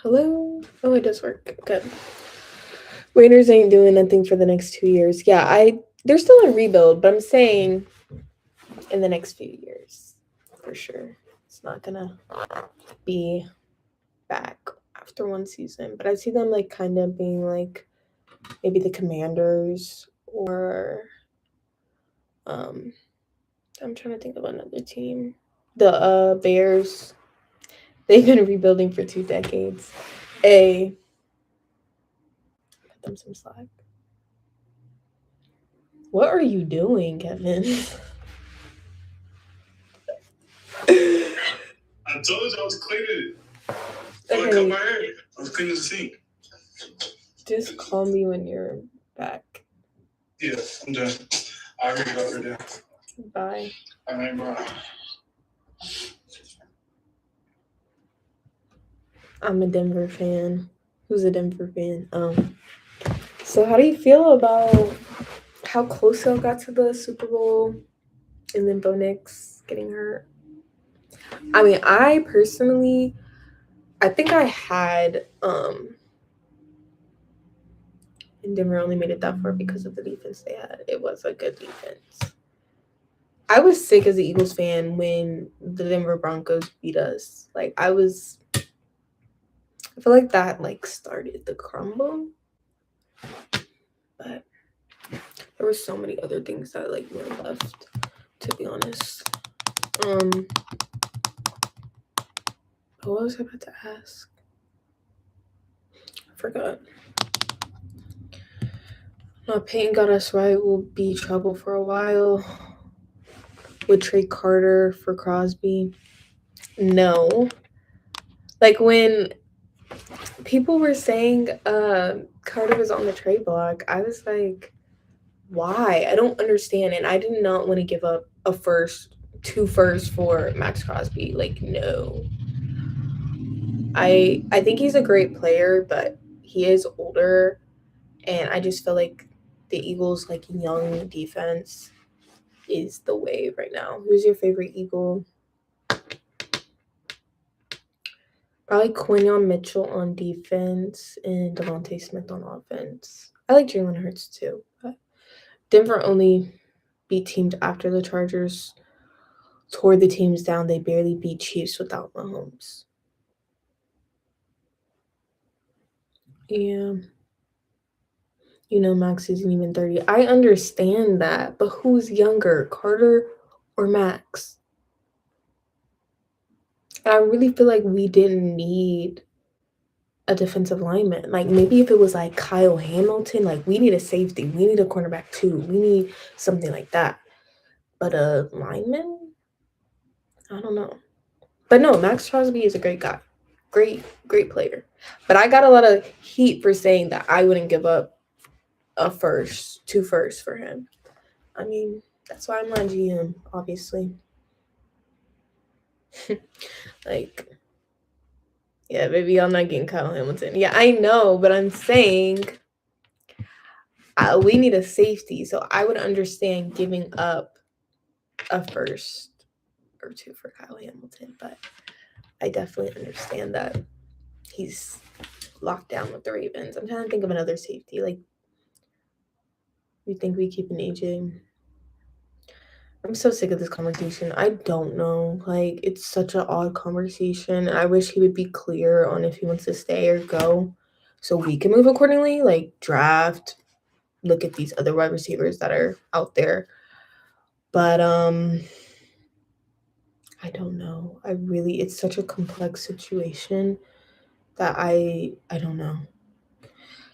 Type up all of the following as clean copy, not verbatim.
Hello? Oh, it does work. Good. Raiders ain't doing nothing for the next 2 years. Yeah, they're still in rebuild, but I'm saying in the next few years, for sure. It's not gonna be back after one season. But I see them like kind of being like maybe the Commanders or um I'm trying to think of another team. The Bears. They've been rebuilding for 2 decades. Cut them some slack. What are you doing, Kevin? I told you I was cleaning it. I cut my hair. I was cleaning the sink. Just call me when you're back. Yeah, I'm done. I already got her there. Bye. All right, bro. I'm a Denver fan. Who's a Denver fan? So how do you feel about how close y'all got to the Super Bowl and then Bo Nix getting hurt? I mean, I personally, I think I had and Denver only made it that far because of the defense they had. It was a good defense. I was sick as an Eagles fan when the Denver Broncos beat us. I feel like that like started the crumble. But there were so many other things that like went left, to be honest. What was I about to ask? I forgot. No, Payton got us right. We'll be trouble for a while. Would trade Carter for Crosby? No. Like when people were saying Carter was on the trade block, I was like, why? I don't understand. And I did not want to give up two firsts for Max Crosby. Like, no. I think he's a great player, but he is older, and I just feel like the Eagles' like young defense is the way right now. Who's your favorite Eagle? Probably Quinion Mitchell on defense and Devontae Smith on offense. I like Jalen Hurts too, but Denver only beat teams after the Chargers tore the teams down. They barely beat Chiefs without Mahomes. Yeah. Max isn't even 30. I understand that, but who's younger, Carter or Max? And I really feel like we didn't need a defensive lineman. Like maybe if it was like Kyle Hamilton, like we need a safety, we need a cornerback too, we need something like that. But a lineman, I don't know. But no, Max Crosby is a great guy, great player. But I got a lot of heat for saying that I wouldn't give up two firsts for him. I mean, that's why I'm not GM, obviously. Like, yeah, maybe I'm not getting Kyle Hamilton. Yeah, I know, but I'm saying we need a safety. So I would understand giving up a first or two for Kyle Hamilton, but I definitely understand that he's locked down with the Ravens. I'm trying to think of another safety. Like, you think we keep an AJ? I'm so sick of this conversation. I don't know. Like, it's such an odd conversation. I wish he would be clear on if he wants to stay or go so we can move accordingly. Like, draft, look at these other wide receivers that are out there. But, I don't know. It's such a complex situation that I don't know.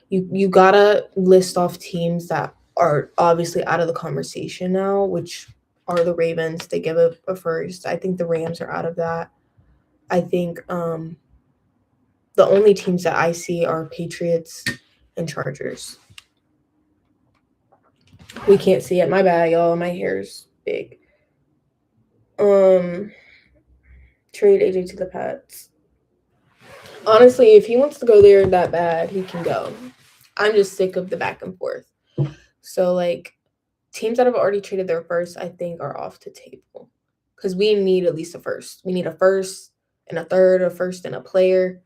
You gotta list off teams that are obviously out of the conversation now, which are the Ravens. They give a first. I think the Rams are out of that. I think the only teams that I see are Patriots and Chargers. We can't see it. My bad, y'all. My hair's big. Um, Trade AJ to the Pats. Honestly, if he wants to go there that bad, he can go. I'm just sick of the back and forth. So like teams that have already traded their first, I think, are off the table because we need at least a first. We need a first and a third, a first and a player.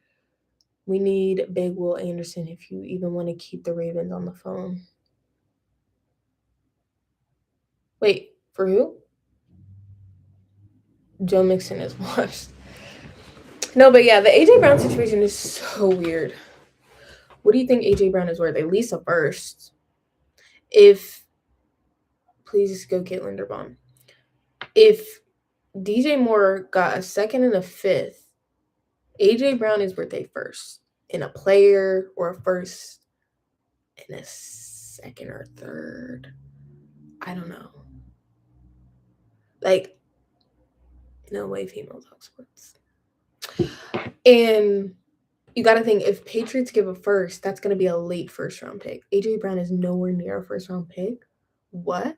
We need Big Will Anderson if you even want to keep the Ravens on the phone. Wait, for who? Joe Mixon is washed. No, but yeah, the AJ Brown situation is so weird. What do you think AJ Brown is worth? At least a first. If please go get Linderbaum. If DJ Moore got a second and a fifth, AJ Brown is worth a first in a player, or a first in a second or third. I don't know. Like, no way female talk sports. And you got to think, if Patriots give a first, that's going to be a late first round pick. AJ Brown is nowhere near a first round pick. What?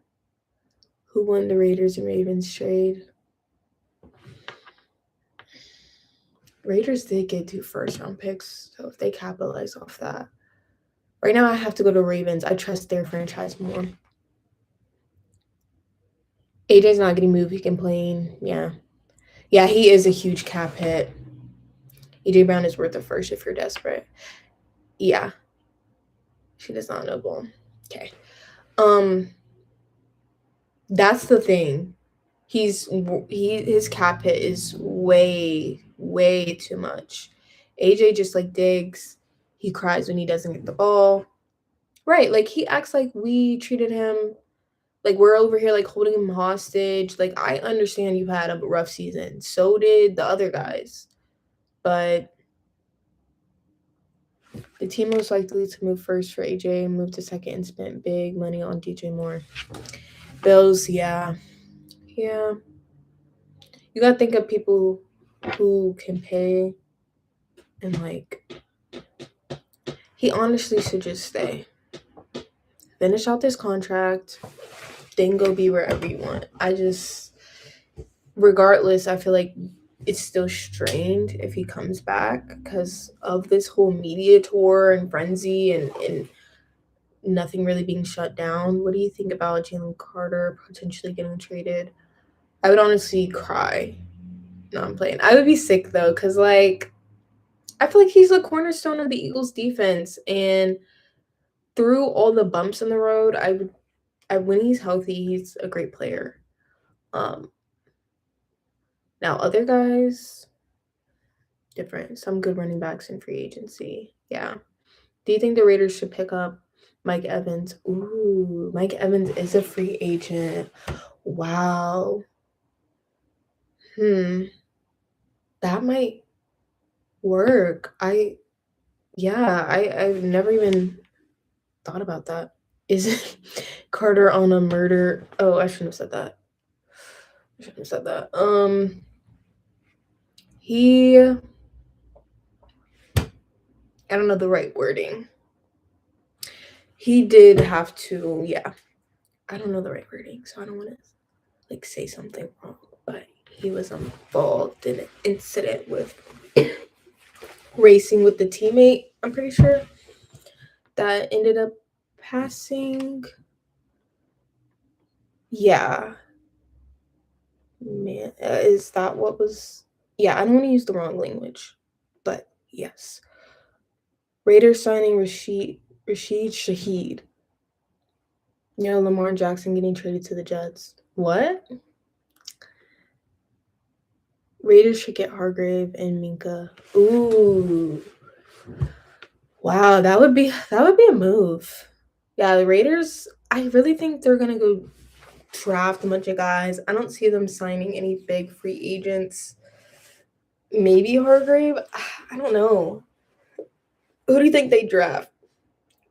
Who won the Raiders and Ravens trade? Raiders did get 2 first round picks, so if they capitalize off that. Right now, I have to go to Ravens. I trust their franchise more. AJ's not getting moved. He can play. Yeah. Yeah, he is a huge cap hit. AJ Brown is worth a first if you're desperate. Yeah. She does not know ball. Okay. That's the thing. His cap hit is way too much. AJ just like digs. He cries when he doesn't get the ball. Right, like he acts like we treated him like we're over here like holding him hostage. Like, I understand you had a rough season. So did the other guys. But the team most likely to move first for AJ moved to second and spent big money on DJ Moore. Bills, yeah. Yeah. You gotta think of people who can pay, and like, he honestly should just stay. Finish out this contract, then go be wherever you want. Regardless, I feel like it's still strained if he comes back because of this whole media tour and frenzy and nothing really being shut down. What do you think about Jalen Carter potentially getting traded? I would honestly cry. No, I'm playing. I would be sick though, because like, I feel like he's the cornerstone of the Eagles defense, and through all the bumps in the road, when he's healthy, he's a great player. Now other guys, different. Some good running backs in free agency. Yeah. Do you think the Raiders should pick up Mike Evans? Ooh, Mike Evans is a free agent. Wow. That might work. I've never even thought about that. Is it Carter on a murder? Oh, I shouldn't have said that. I don't know the right wording. He did have to, yeah. I don't know the right wording, so I don't want to like say something wrong. But he was involved in an incident with racing with the teammate, I'm pretty sure, that ended up passing. Yeah. Man, is that what was? Yeah, I don't want to use the wrong language, but yes. Raiders signing Rashid Shaheed. Lamar Jackson getting traded to the Jets. What? Raiders should get Hargrave and Minka. Ooh. Wow, that would be a move. Yeah, the Raiders, I really think they're gonna go draft a bunch of guys. I don't see them signing any big free agents. Maybe Hargrave. I don't know. Who do you think they draft?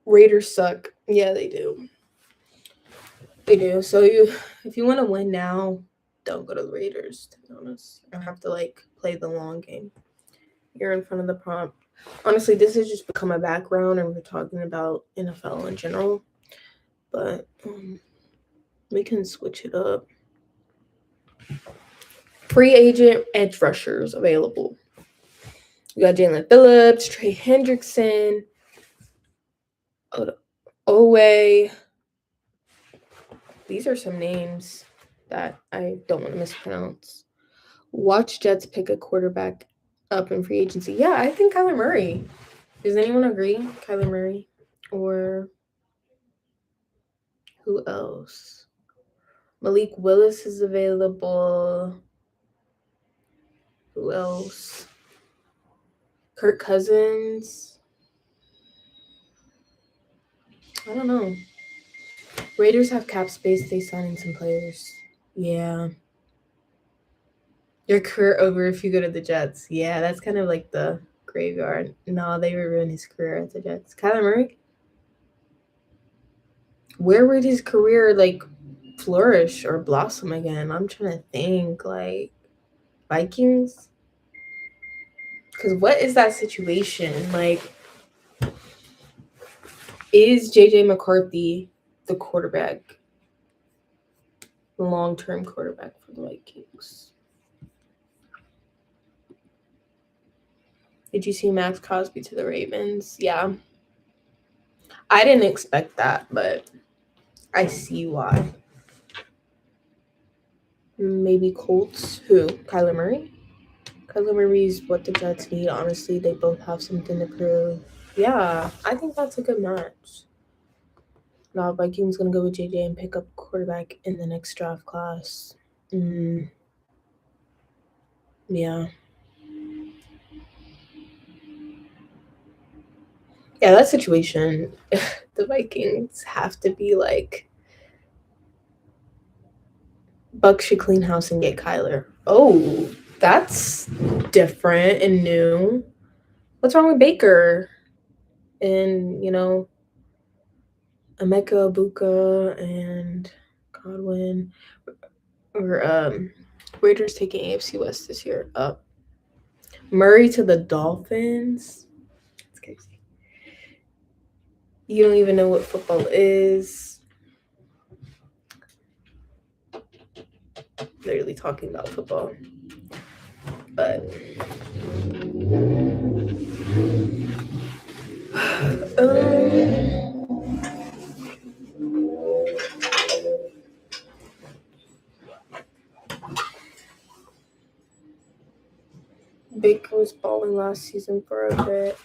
Raiders suck. Yeah, they do. They do. So if you want to win now, don't go to the Raiders, to be honest. You don't have to like play the long game. You're in front of the prompt. Honestly, this has just become a background, and we're talking about NFL in general. But we can switch it up. Free agent edge rushers available. We got Jalen Phillips, Trey Hendrickson, Owe. These are some names that I don't want to mispronounce. Watch Jets pick a quarterback up in free agency. Yeah, I think Kyler Murray. Does anyone agree? Kyler Murray? Or who else? Malik Willis is available. Who else? Kirk Cousins. I don't know. Raiders have cap space. They signing some players. Yeah. Your career over if you go to the Jets. Yeah, that's kind of like the graveyard. No, they would ruin his career at the Jets. Kyler Murray? Where would his career like flourish or blossom again? I'm trying to think. Like Vikings? Because what is that situation? Like, is JJ McCarthy the quarterback, the long term quarterback for the Vikings? Did you see Max Crosby to the Ravens? Yeah. I didn't expect that, but I see why. Maybe Colts. Who? Kyler Murray? Kyler Murray's what the Jets need. Honestly, they both have something to prove. Yeah, I think that's a good match. Now, Vikings gonna go with JJ and pick up quarterback in the next draft class. Yeah. Yeah, that situation, the Vikings have to be like, Buck should clean house and get Kyler. Oh, that's different and new. What's wrong with Baker? And, Emeka Ibuka and Godwin. Or Raiders taking AFC West this year. Murray to the Dolphins. That's crazy. You don't even know what football is. Literally talking about football. But Baker was balling last season for a bit.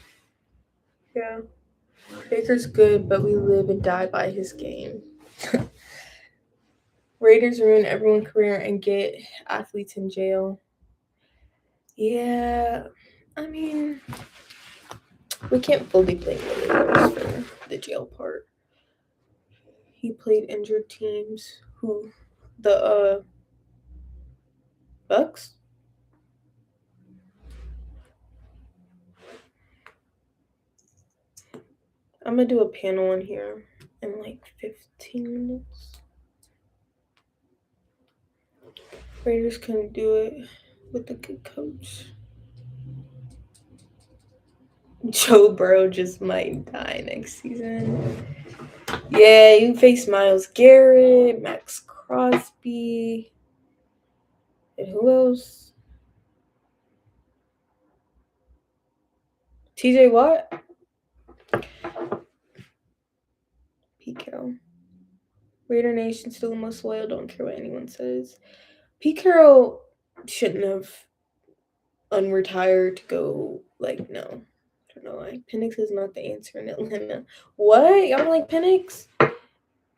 Yeah. Baker's good, but we live and die by his game. Raiders ruin everyone's career and get athletes in jail. Yeah. I mean, we can't fully blame the Raiders for the jail part. He played injured teams. Who? The Bucks? I'm gonna do a panel in here in like 15 minutes. Raiders couldn't do it with a good coach. Joe Burrow just might die next season. Yeah, you face Myles Garrett, Max Crosby, and who else? TJ Watt? Pete Carroll. Raider Nation still the most loyal, don't care what anyone says. Pete Carroll shouldn't have unretired to go, like, no. I don't know why. Penix is not the answer in Atlanta. What? Y'all don't like Penix?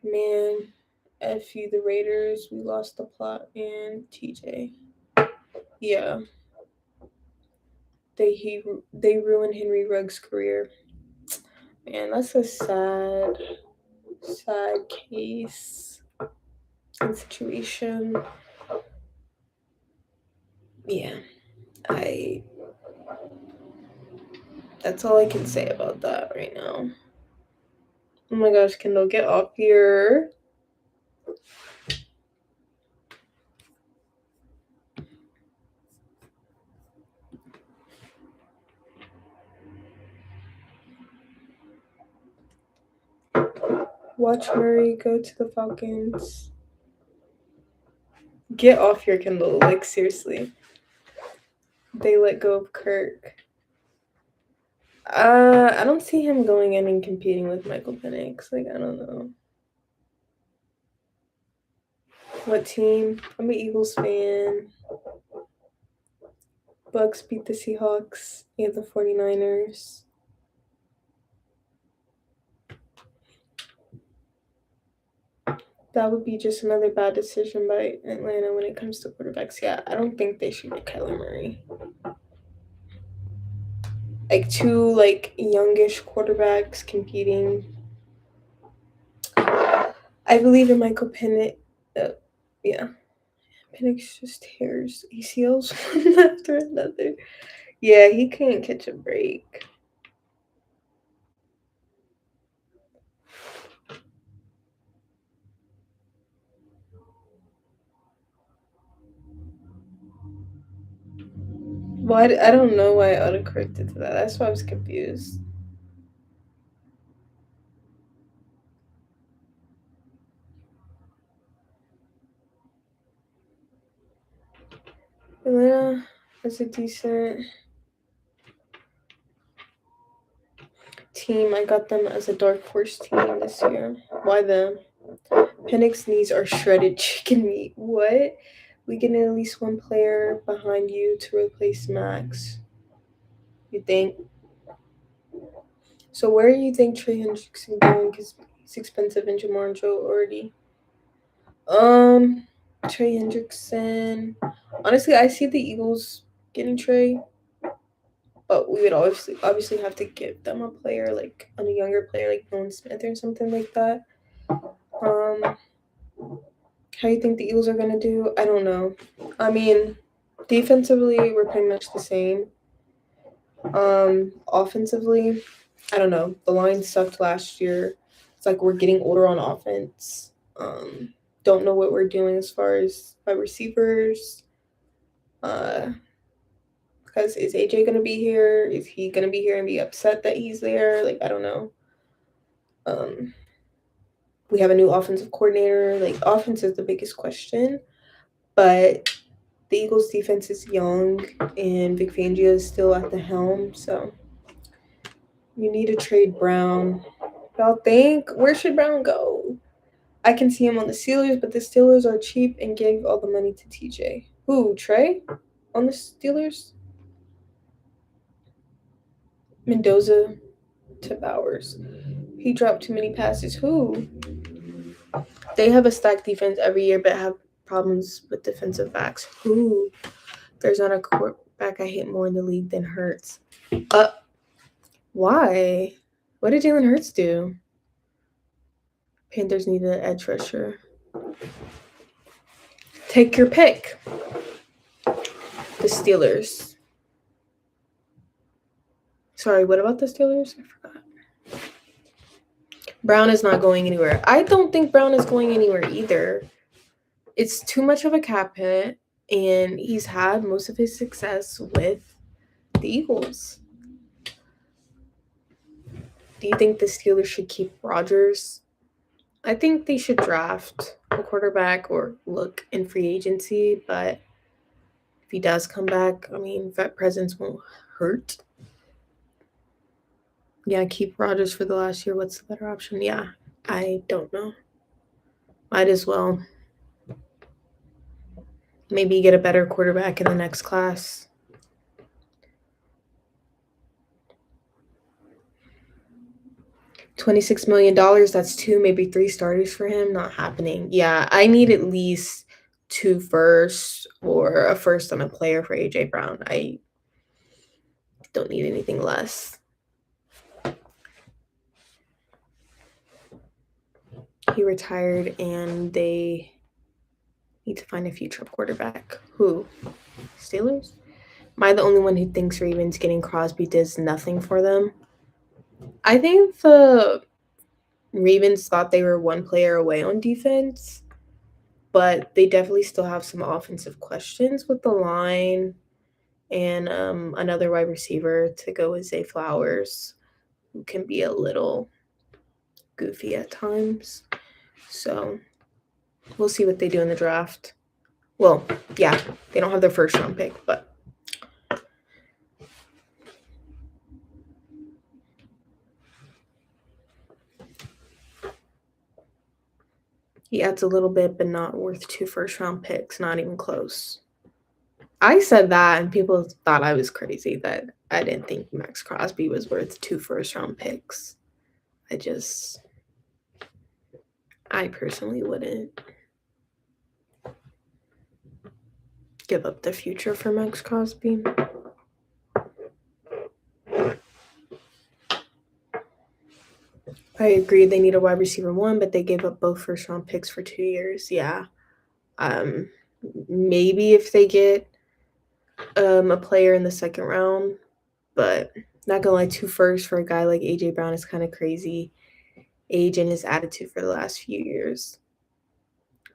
Man, F you, the Raiders. We lost the plot and TJ. Yeah. They ruined Henry Ruggs' career. Man, that's a sad case and situation. Yeah. That's all I can say about that right now. Oh my gosh, Kendall, get off here. Watch Murray go to the Falcons. Get off here, Kendall. Like, seriously. They let go of Kirk. I don't see him going in and competing with Michael Penix. Like, I don't know. What team? I'm an Eagles fan. Bucks beat the Seahawks and the 49ers. That would be just another bad decision by Atlanta when it comes to quarterbacks. Yeah, I don't think they should get Kyler Murray. Like two youngish quarterbacks competing. I believe in Michael Penix. Yeah, Penix just tears ACLs one after another. Yeah, he can't catch a break. Why? I don't know why I autocorrected to that. That's why I was confused. Atlanta is a decent team. I got them as a dark horse team this year. Why them? Penix knees are shredded chicken meat. What? We get at least one player behind you to replace Max. You think? So where do you think Trey Hendrickson going? Because he's expensive and Jamar and Joe already. Trey Hendrickson. Honestly, I see the Eagles getting Trey, but we would obviously have to give them a player like a younger player like Nolan Smith or something like that. How you think the Eagles are gonna do? I don't know. I mean, defensively we're pretty much the same. Offensively, I don't know. The line sucked last year. It's like we're getting older on offense. Don't know what we're doing as far as my receivers. Because is AJ gonna be here? Is he gonna be here and be upset that he's there? Like I don't know. We have a new offensive coordinator. Like offense is the biggest question, but the Eagles' defense is young, and Vic Fangio is still at the helm. So you need to trade Brown. Y'all think where should Brown go? I can see him on the Steelers, but the Steelers are cheap and gave all the money to TJ. Who, Trey? On the Steelers? Mendoza to Bowers. He dropped too many passes. Who? They have a stacked defense every year, but have problems with defensive backs. Who? There's not a quarterback I hate more in the league than Hurts. Why? What did Jalen Hurts do? Panthers need an edge rusher. Take your pick. The Steelers. Sorry, what about the Steelers? I forgot. Brown is not going anywhere. I don't think Brown is going anywhere either. It's too much of a cap hit, and he's had most of his success with the Eagles. Do you think the Steelers should keep Rodgers? I think they should draft a quarterback or look in free agency, but if he does come back, I mean, vet presence won't hurt. Yeah, keep Rodgers for the last year. What's the better option? Yeah, I don't know. Might as well. Maybe get a better quarterback in the next class. $26 million, that's 2, maybe 3 starters for him. Not happening. Yeah, I need at least 2 firsts or a first on a player for AJ Brown. I don't need anything less. He retired and they need to find a future quarterback. Who? Steelers? Am I the only one who thinks Ravens getting Crosby does nothing for them? I think the Ravens thought they were one player away on defense, but they definitely still have some offensive questions with the line and another wide receiver to go with Zay Flowers, who can be a little goofy at times. So we'll see what they do in the draft. Well, yeah, they don't have their first round pick, but he adds a little bit, but not worth 2 first round picks, not even close. I said that, and people thought I was crazy that I didn't think Max Crosby was worth 2 first-round picks. I personally wouldn't give up the future for Max Crosby. I agree they need a wide receiver 1, but they gave up both first-round picks for 2 years. Yeah. Maybe if they get a player in the second round, but not gonna lie, 2 firsts for a guy like AJ Brown is kind of crazy. Age and his attitude for the last few years.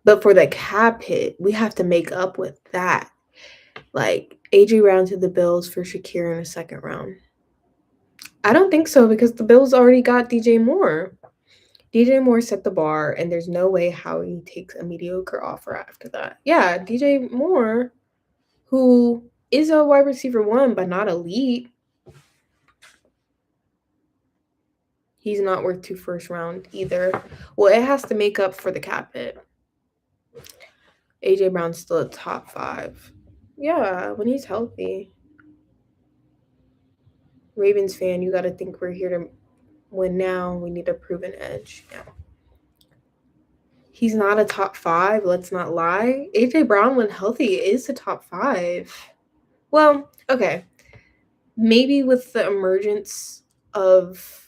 But for the cap hit, we have to make up with that. Like AJ Brown to the Bills for Shakir in the second round. I don't think so because the Bills already got DJ Moore. DJ Moore set the bar, and there's no way how he takes a mediocre offer after that. Yeah, DJ Moore, who is a wide receiver 1, but not elite. He's not worth 2 first round either. Well, it has to make up for the cap hit. AJ Brown's still a top 5. Yeah, when he's healthy. Ravens fan, you got to think we're here to win now. We need a proven edge. Yeah. He's not a top 5. Let's not lie. AJ Brown, when healthy, is a top 5. Well, okay. Maybe with the emergence of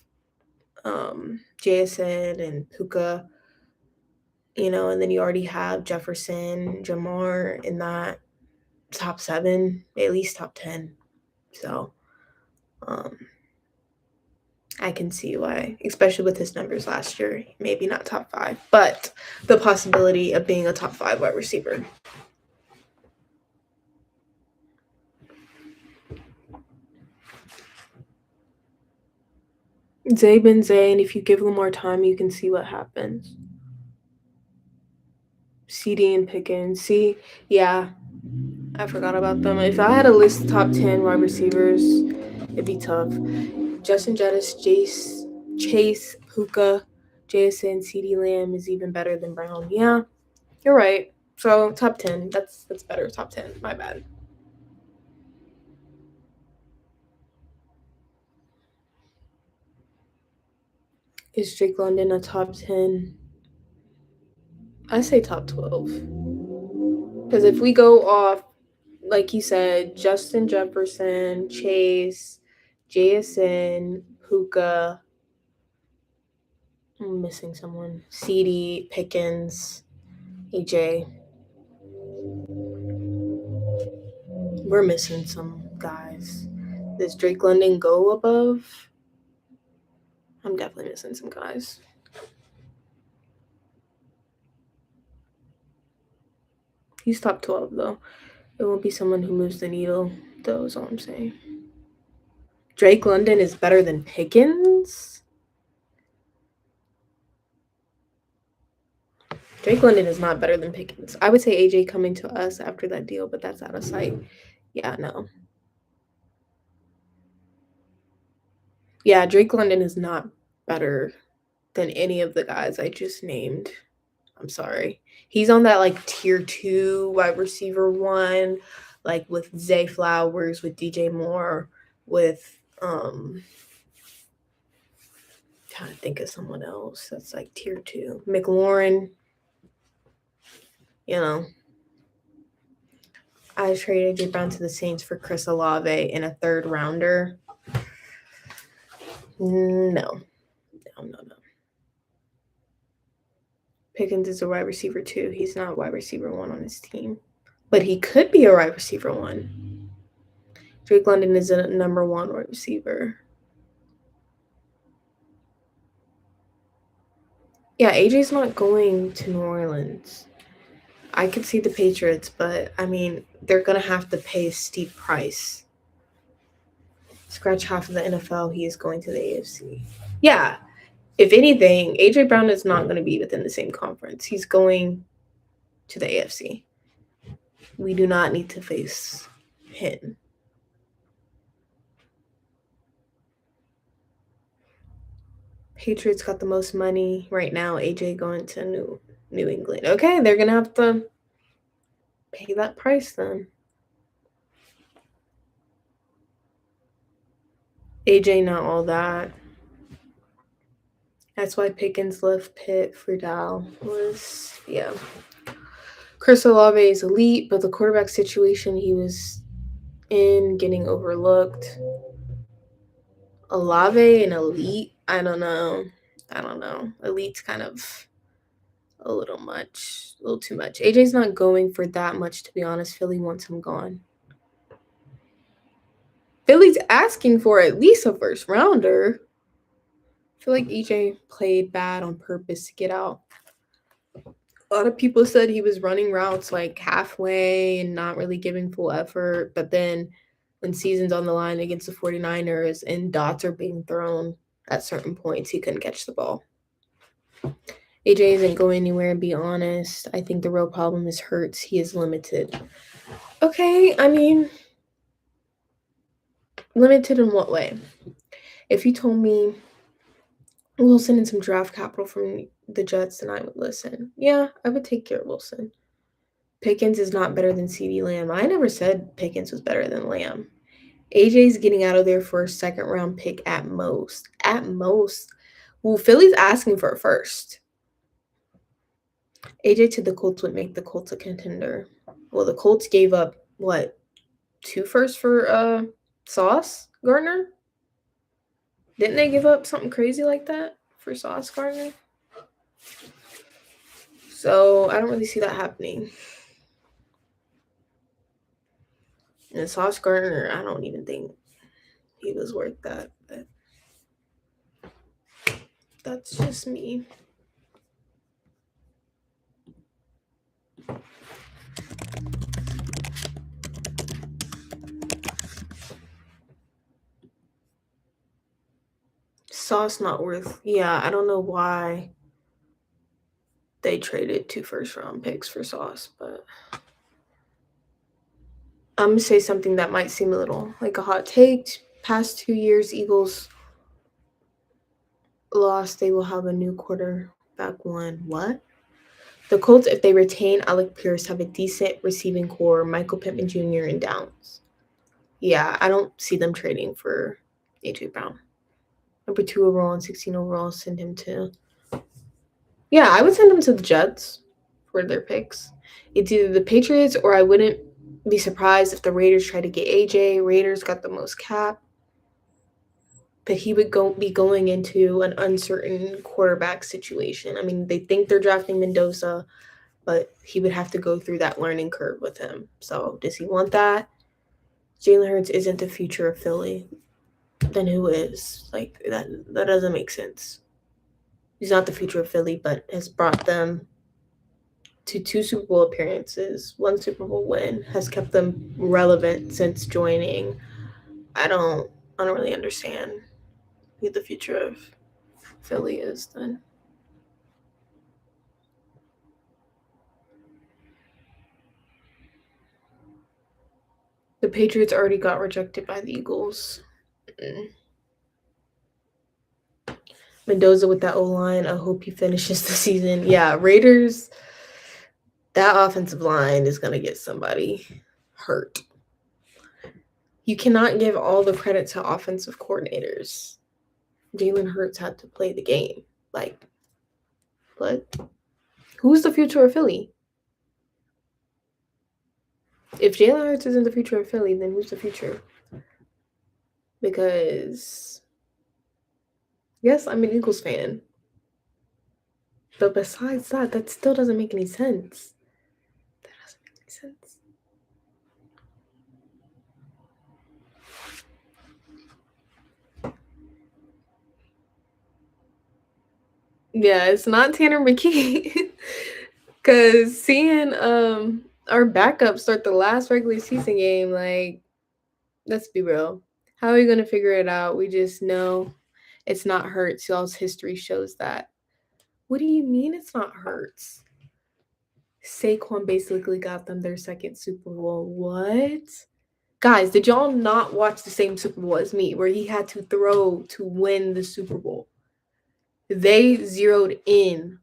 JSN and Puka, and then you already have Jefferson, Jamar in that top 7, at least top 10. So, I can see why, especially with his numbers last year, maybe not top 5, but the possibility of being a top 5 wide receiver. Zay Ben Zay, and if you give them more time, you can see what happens. CD and Pickens. See, yeah, I forgot about them. If I had a list of top 10 wide receivers, it'd be tough. Justin Jettis, Chase, Puka, JSN, CD Lamb is even better than Brown. Yeah, you're right. So top 10, that's better. Top 10, my bad. Is Drake London a top 10? I say top 12. Because if we go off, like you said, Justin Jefferson, Chase, JSN, Puka, I'm missing someone. CD, Pickens, AJ. We're missing some guys. Does Drake London go above? I'm definitely missing some guys. He's top 12, though. It won't be someone who moves the needle, though, is all I'm saying. Drake London is better than Pickens? Drake London is not better than Pickens. I would say AJ coming to us after that deal, but that's out of sight. Yeah, no. Yeah, Drake London is not better than any of the guys I just named. I'm sorry. He's on that like tier 2 wide receiver 1, like with Zay Flowers, with DJ Moore, with trying to think of someone else that's like tier 2. McLaurin. I traded AJ Brown to the Saints for Chris Olave in a 3rd rounder. No. Pickens is a wide receiver 2. He's not wide receiver 1 on his team. But he could be a wide receiver 1. Drake London is a number 1 wide receiver. Yeah, AJ's not going to New Orleans. I could see the Patriots, but I mean, they're going to have to pay a steep price. Scratch half of the NFL, he is going to the AFC. Yeah, if anything, AJ Brown is not going to be within the same conference. He's going to the AFC. We do not need to face him. Patriots got the most money right now. AJ going to New England. Okay, they're going to have to pay that price then. AJ not all that. That's why Pickens left Pitt for Dow. Was yeah. Chris Olave is elite, but the quarterback situation he was in getting overlooked. Olave and elite, I don't know. I don't know. Elite's kind of a little much, a little too much. AJ's not going for that much, to be honest. Philly wants him gone. Philly's asking for at least a first rounder. I feel like EJ played bad on purpose to get out. A lot of people said he was running routes like halfway and not really giving full effort. But then when season's on the line against the 49ers and dots are being thrown at certain points, he couldn't catch the ball. AJ isn't going anywhere, be honest. I think the real problem is Hurts. He is limited. Okay, I mean, limited in what way? If you told me Wilson and some draft capital from the Jets, then I would listen. Yeah, I would take care of Wilson. Pickens is not better than CeeDee Lamb. I never said Pickens was better than Lamb. AJ's getting out of there for a second round pick at most. At most. Well, Philly's asking for a first. AJ to the Colts would make the Colts a contender. Well, the Colts gave up what? 2 firsts for Sauce Gardner? Didn't they give up something crazy like that for Sauce Gardner? So I don't really see that happening. And Sauce Gardner, I don't even think he was worth that. But that's just me. Sauce not worth. Yeah, I don't know why they traded 2 first round picks for Sauce, but I'm gonna say something that might seem a little like a hot take. Past 2 years, Eagles lost. They will have a new quarterback one. What? The Colts, if they retain Alec Pierce, have a decent receiving core. Michael Pittman Jr. and Downs. Yeah, I don't see them trading for AJ Brown. Number 2 overall and 16 overall. Send him to. Yeah, I would send him to the Jets for their picks. It's either the Patriots or I wouldn't be surprised if the Raiders try to get AJ. Raiders got the most cap. But he would be going into an uncertain quarterback situation. I mean, they think they're drafting Mendoza, but he would have to go through that learning curve with him. So does he want that? Jalen Hurts isn't the future of Philly. Then who is? Like that doesn't make sense. He's not the future of Philly, but has brought them to 2 Super Bowl appearances, 1 Super Bowl win, has kept them relevant since joining. I don't really understand who the future of Philly is then. The Patriots already got rejected by the Eagles. Mendoza with that O-line, I hope he finishes the season. Yeah, Raiders, that offensive line is going to get somebody hurt. You cannot give all the credit to offensive coordinators. Jalen Hurts had to play the game. Like, what? Who's the future of Philly? If Jalen Hurts isn't the future of Philly, then who's the future? Because, yes, I'm an Eagles fan. But besides that, that still doesn't make any sense. That doesn't make any sense. Yeah, it's not Tanner McKee. Because seeing our backup start the last regular season game, like, let's be real. How are we going to figure it out? We just know it's not Hurts. Y'all's history shows that. What do you mean it's not Hurts? Saquon basically got them their second Super Bowl. What? Guys, did y'all not watch the same Super Bowl as me where he had to throw to win the Super Bowl? They zeroed in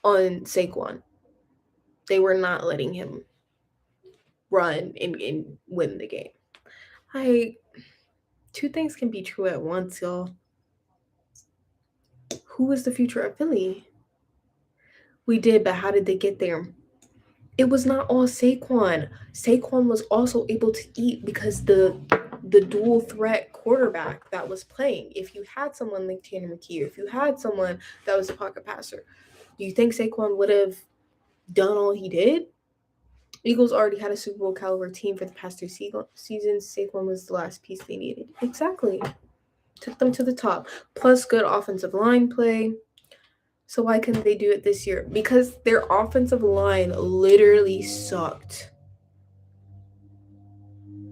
on Saquon. They were not letting him run and win the game. Two things can be true at once, y'all. Who is the future of Philly? We did, but how did they get there? It was not all Saquon. Saquon was also able to eat because the dual threat quarterback that was playing. If you had someone like Tanner McKee, or if you had someone that was a pocket passer, do you think Saquon would have done all he did? Eagles already had a Super Bowl caliber team for the past 2 seasons. Saquon was the last piece they needed. Exactly. Took them to the top. Plus good offensive line play. So why couldn't they do it this year? Because their offensive line literally sucked.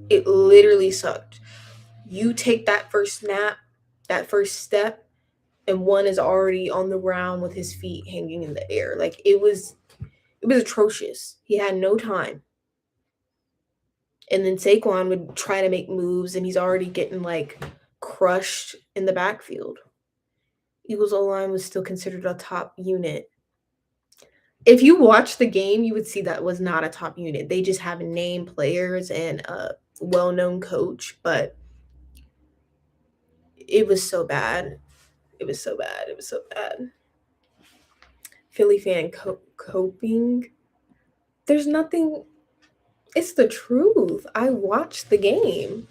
It literally sucked. You take that first snap, that first step, and one is already on the ground with his feet hanging in the air. Like it was atrocious. He had no time. And then Saquon would try to make moves and he's already getting like crushed in the backfield. Eagles O-line was still considered a top unit. If you watch the game, you would see that was not a top unit. They just have name players and a well-known coach, but it was so bad. It was so bad. It was so bad. Philly fan coping. There's nothing. It's the truth. I watched the game.